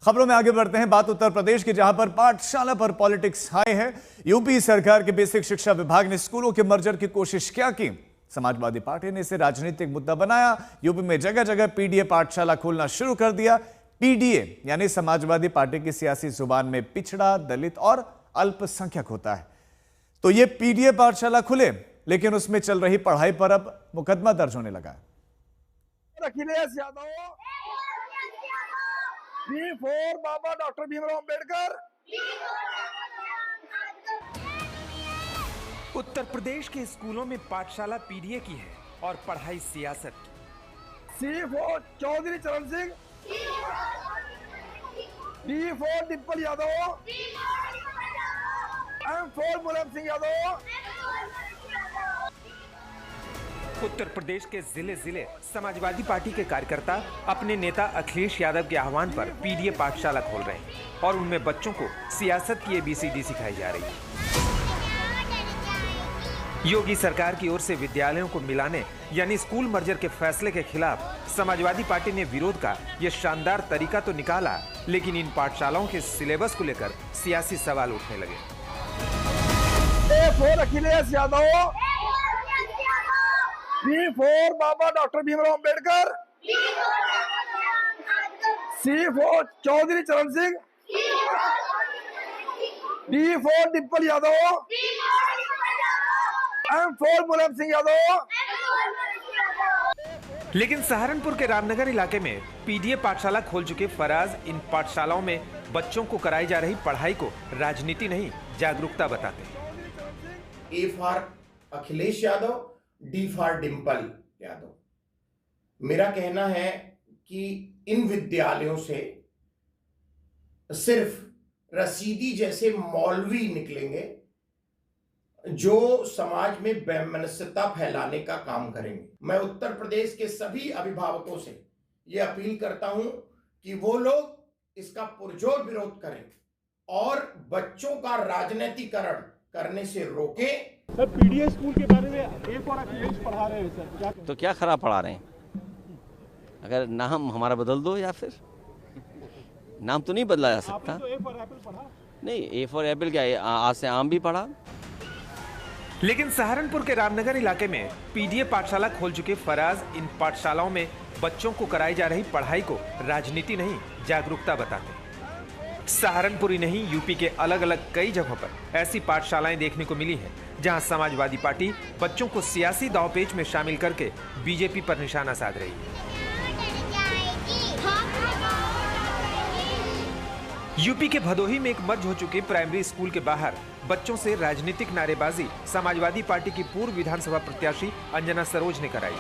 खबरों में आगे बढ़ते हैं। बात उत्तर प्रदेश की, जहां पर पाठशाला पर पॉलिटिक्स हाई है। यूपी सरकार के बेसिक शिक्षा विभाग ने स्कूलों के मर्जर की कोशिश क्या की? समाजवादी पार्टी ने इसे राजनीतिक मुद्दा बनाया। यूपी में जगह जगह पीडीए पाठशाला खोलना शुरू कर दिया। पीडीए यानी समाजवादी पार्टी की सियासी जुबान में पिछड़ा, दलित और अल्पसंख्यक होता है। तो ये पीडीए पाठशाला खुले, लेकिन उसमें चल रही पढ़ाई पर अब मुकदमा दर्ज होने लगा है। अखिलेश यादव, B4 बाबा डॉक्टर भीमराव अंबेडकर। उत्तर प्रदेश के स्कूलों में पाठशाला पीडीए की है और पढ़ाई सियासत की। C4 चौधरी चरण सिंह, D4 डिम्पल यादव, M4 मुलायम सिंह यादव। उत्तर प्रदेश के जिले जिले समाजवादी पार्टी के कार्यकर्ता अपने नेता अखिलेश यादव के आह्वान पर पीडीए पाठशाला खोल रहे हैं और उनमें बच्चों को सियासत की ABCD सिखाई जा रही है। योगी सरकार की ओर से विद्यालयों को मिलाने यानी स्कूल मर्जर के फैसले के खिलाफ समाजवादी पार्टी ने विरोध का यह शानदार तरीका तो निकाला, लेकिन इन पाठशालाओं के सिलेबस को लेकर सियासी सवाल उठने लगे। A4 अखिलेश यादव, B4 बाबा डॉक्टर भीमराव अंबेडकर, C4 चौधरी चरण सिंह, D4 डिम्पल यादव, M4 मुलायम सिंह यादव। लेकिन सहारनपुर के रामनगर इलाके में पीडीए पाठशाला खोल चुके फराज इन पाठशालाओं में बच्चों को कराई जा रही पढ़ाई को राजनीति नहीं, जागरूकता बताते हैं। A for Akhilesh Yadav, D for Dimple Yadav. मेरा कहना है कि इन विद्यालयों से सिर्फ रसीदी जैसे मौलवी निकलेंगे जो समाज में वैमनस्यता फैलाने का काम करेंगे। मैं उत्तर प्रदेश के सभी अभिभावकों से यह अपील करता हूं कि वो लोग इसका पुरजोर विरोध करें और बच्चों का राजनीतिकरण करने से रोकें। सर, पीडीए स्कूल के बारे में एक और अखिलेश पढ़ा रहे हैं सर, तो क्या खराब पढ़ा रहे हैं? अगर नाम हमारा बदल दो, या फिर नाम तो नहीं बदला जा सकता। तो A फॉर एप्पल पढ़ा? नहीं, A फॉर एप्पल क्या, आज से आम भी पढ़ा। लेकिन सहारनपुर के रामनगर इलाके में पीडीए पाठशाला खोल चुके फराज इन पाठशालाओं में बच्चों को कराई जा रही पढ़ाई को राजनीति नहीं, जागरूकता बताते हैं। सहारनपुर ही नहीं, यूपी के अलग अलग कई जगहों पर ऐसी पाठशालाएं देखने को मिली हैं, जहां समाजवादी पार्टी बच्चों को सियासी दांवपेच में शामिल करके बीजेपी पर निशाना साध रही है। यूपी के भदोही में एक मर्ज हो चुके प्राइमरी स्कूल के बाहर बच्चों से राजनीतिक नारेबाजी समाजवादी पार्टी की पूर्व विधानसभा प्रत्याशी अंजना सरोज ने कराई।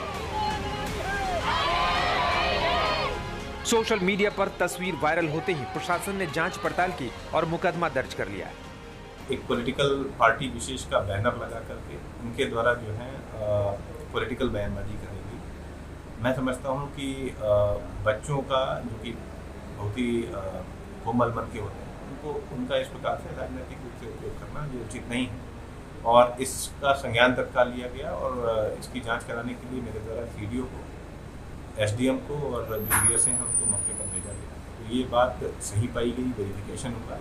सोशल मीडिया पर तस्वीर वायरल होते ही प्रशासन ने जांच पड़ताल की और मुकदमा दर्ज कर लिया। एक पॉलिटिकल पार्टी विशेष का बैनर लगा करके उनके द्वारा जो है पॉलिटिकल बयानबाजी करेगी। मैं समझता हूं कि बच्चों का जो कि बहुत ही कोमल मन के होते हैं, उनको उनका इस प्रकार से राजनीतिक रूप से उपयोग करना ये उचित नहीं है और इसका संज्ञान तत्काल लिया गया और इसकी जांच कराने के लिए मेरे द्वारा CDO को, SDM को और जो BS हैं उनको मौके पर भेजा गया। तो ये बात सही पाई गई, वेरिफिकेशन हुआ।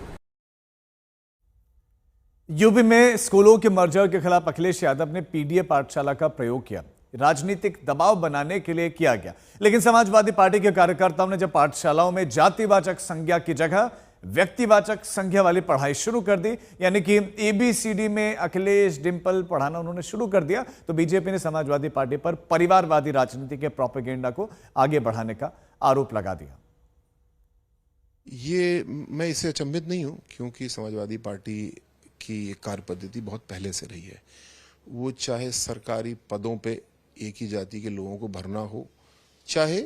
यूपी में स्कूलों के मर्जर के खिलाफ अखिलेश यादव ने पीडीए पाठशाला का प्रयोग किया, राजनीतिक दबाव बनाने के लिए किया गया। लेकिन समाजवादी पार्टी के कार्यकर्ताओं ने जब पाठशालाओं में जातिवाचक संज्ञा की जगह व्यक्तिवाचक संज्ञा वाली पढ़ाई शुरू कर दी, यानी कि ABCD में अखिलेश डिम्पल पढ़ाना उन्होंने शुरू कर दिया, तो बीजेपी ने समाजवादी पार्टी पर परिवारवादी राजनीति के प्रोपेगेंडा को आगे बढ़ाने का आरोप लगा दिया। ये मैं इससे अचंभित नहीं हूं, क्योंकि समाजवादी पार्टी की कार्य पद्धति बहुत पहले से रही है। वो चाहे सरकारी पदों पे एक ही जाति के लोगों को भरना हो, चाहे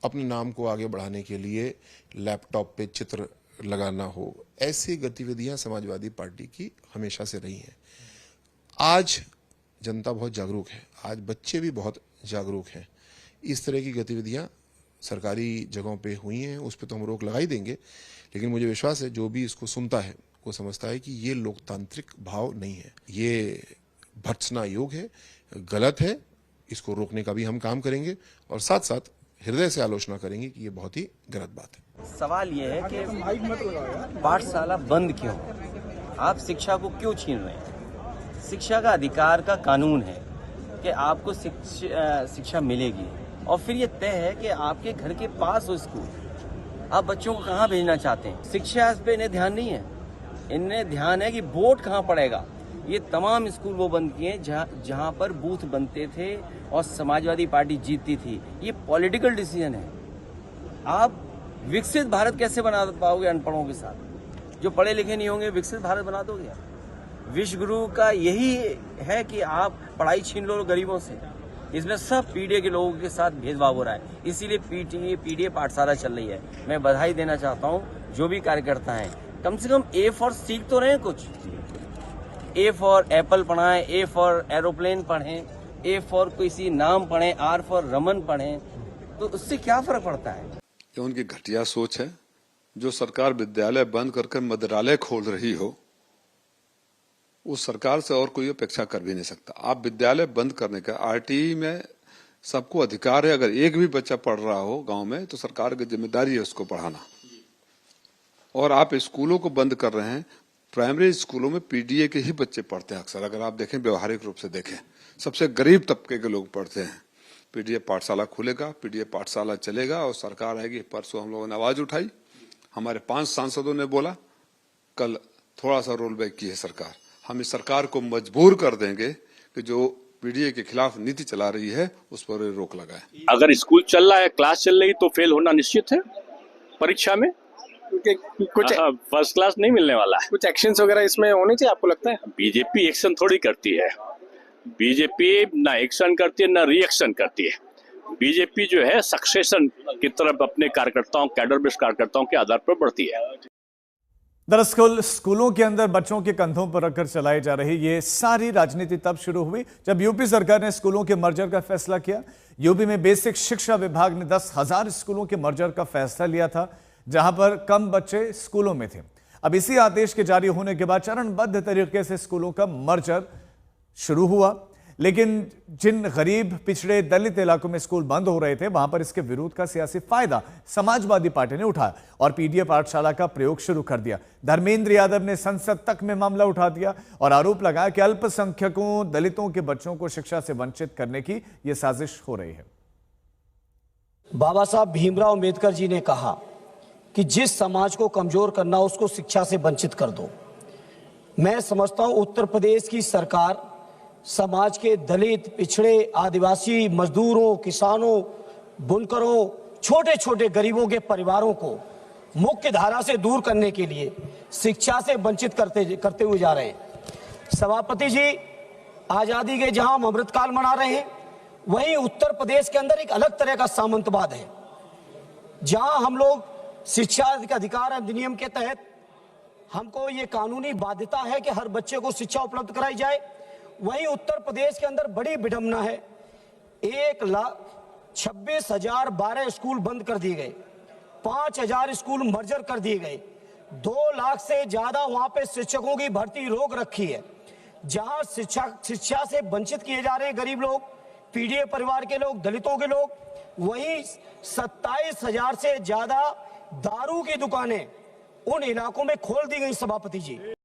अपने नाम को आगे बढ़ाने के लिए लैपटॉप पे चित्र लगाना हो, ऐसी गतिविधियां समाजवादी पार्टी की हमेशा से रही हैं। आज जनता बहुत जागरूक है, आज बच्चे भी बहुत जागरूक हैं। इस तरह की गतिविधियां सरकारी जगहों पे हुई हैं, उस पर तो हम रोक लगा ही देंगे, लेकिन मुझे विश्वास है जो भी इसको सुनता है वो समझता है कि ये लोकतांत्रिक भाव नहीं है, ये भर्त्सना योग है, गलत है। इसको रोकने का भी हम काम करेंगे और साथ साथ हृदय से आलोचना करेंगे कि ये बहुत ही गलत बात है। सवाल ये है कि पाठशाला बंद क्यों? आप शिक्षा को क्यों छीन रहे हैं? शिक्षा का अधिकार का कानून है कि आपको शिक्षा मिलेगी और फिर ये तय है कि आपके घर के पास हो स्कूल। आप बच्चों को कहाँ भेजना चाहते हैं? शिक्षा पे इन्हें ध्यान नहीं है। इन्हें ध्यान है कि वोट कहाँ पड़ेगा। ये तमाम स्कूल वो बंद किए जहाँ पर बूथ बनते थे और समाजवादी पार्टी जीतती थी। ये पॉलिटिकल डिसीजन है। आप विकसित भारत कैसे बना पाओगे अनपढ़ों के साथ? जो पढ़े लिखे नहीं होंगे विकसित भारत बना दोगे? विश्व गुरु का यही है कि आप पढ़ाई छीन लो गरीबों से। इसमें सब पीडीए के लोगों के साथ भेदभाव हो रहा है, इसीलिए पीडीए पाठशाला चल रही है। मैं बधाई देना चाहता हूँ जो भी कार्यकर्ता हैं, कम से कम ए फॉर सीख तो रहे हैं कुछ। ए फॉर एप्पल पढ़ाएं, ए फॉर एरोप्लेन पढ़ें, ए फॉर किसी नाम पढ़ें, आर फॉर रमन पढ़ें, तो उससे क्या फर्क पड़ता है? ये उनकी घटिया सोच है। जो सरकार विद्यालय बंद करके मदिरालय खोल रही हो, उस सरकार से और कोई अपेक्षा कर भी नहीं सकता। आप विद्यालय बंद करने का, आरटीई में सबको अधिकार है। अगर एक भी बच्चा पढ़ रहा हो गांव में तो सरकार की जिम्मेदारी है उसको पढ़ाना। और आप स्कूलों को बंद कर रहे हैं। प्राइमरी स्कूलों में पीडीए के ही बच्चे पढ़ते हैं अक्सर। अगर आप देखें, व्यवहारिक रूप से देखें, सबसे गरीब तबके के लोग पढ़ते हैं। पीडीए पाठशाला खुलेगा, पीडीए पाठशाला चलेगा और सरकार आएगी। परसों हम लोगों ने आवाज उठाई, हमारे 5 सांसदों ने बोला, कल थोड़ा सा रोल बैक की है सरकार। हम इस सरकार को मजबूर कर देंगे कि जो पीडीए के खिलाफ नीति चला रही है उस पर रोक लगाए। अगर स्कूल चल रहा है, क्लास चल रही, तो फेल होना निश्चित है परीक्षा में। कुछ फर्स्ट क्लास नहीं मिलने वाला है। कुछ एक्शंस वगैरह इसमें होने चाहिए, आपको लगता है? बीजेपी एक्शन थोड़ी करती है। बीजेपी ना एक्शन करती है ना रिएक्शन करती है। बीजेपी जो है सक्सेशन की तरफ अपने कार्यकर्ताओं, कैडर बेस्ड कार्यकर्ताओं के आधार पर बढ़ती है। दरअसल स्कूलों के अंदर बच्चों के कंधों पर रखकर चलाई जा रही ये सारी राजनीति तब शुरू हुई जब यूपी सरकार ने स्कूलों के मर्जर का फैसला किया। यूपी में बेसिक शिक्षा विभाग ने 10,000 स्कूलों के मर्जर का फैसला लिया था, जहां पर कम बच्चे स्कूलों में थे। अब इसी आदेश के जारी होने के बाद चरणबद्ध तरीके से स्कूलों का मर्जर शुरू हुआ, लेकिन जिन गरीब, पिछड़े, दलित इलाकों में स्कूल बंद हो रहे थे, वहां पर इसके विरोध का सियासी फायदा समाजवादी पार्टी ने उठाया और पीडीए पाठशाला का प्रयोग शुरू कर दिया। धर्मेंद्र यादव ने संसद तक में मामला उठा दिया और आरोप लगाया कि अल्पसंख्यकों, दलितों के बच्चों को शिक्षा से वंचित करने की यह साजिश हो रही है। बाबा साहब भीमराव अंबेडकर जी ने कहा कि जिस समाज को कमजोर करना उसको शिक्षा से वंचित कर दो। मैं समझता हूं उत्तर प्रदेश की सरकार समाज के दलित, पिछड़े, आदिवासी, मजदूरों, किसानों, बुनकरों, छोटे छोटे गरीबों के परिवारों को मुख्य धारा से दूर करने के लिए शिक्षा से वंचित करते हुए जा रहे हैं। सभापति जी, आजादी के जहां हम अमृतकाल मना रहे हैं, वहीं उत्तर प्रदेश के अंदर एक अलग तरह का सामंतवाद है, जहां हम लोग शिक्षा के अधिकार अधिनियम के तहत हमको ये कानूनी बाध्यता है कि हर बच्चे को शिक्षा उपलब्ध कराई जाए। वहीं उत्तर प्रदेश के अंदर बड़ी विडंबना है, 1,26,012 स्कूल बंद कर दिए गए, 5,000 स्कूल मर्जर कर दिए गए, 2 लाख से ज्यादा वहां पे शिक्षकों की भर्ती रोक रखी है। जहां शिक्षा से वंचित किए जा रहे हैं गरीब लोग, पीडीए परिवार के लोग, दलितों के लोग, वहीं 27,000 से ज्यादा दारू की दुकानें उन इलाकों में खोल दी गई। सभापति जी,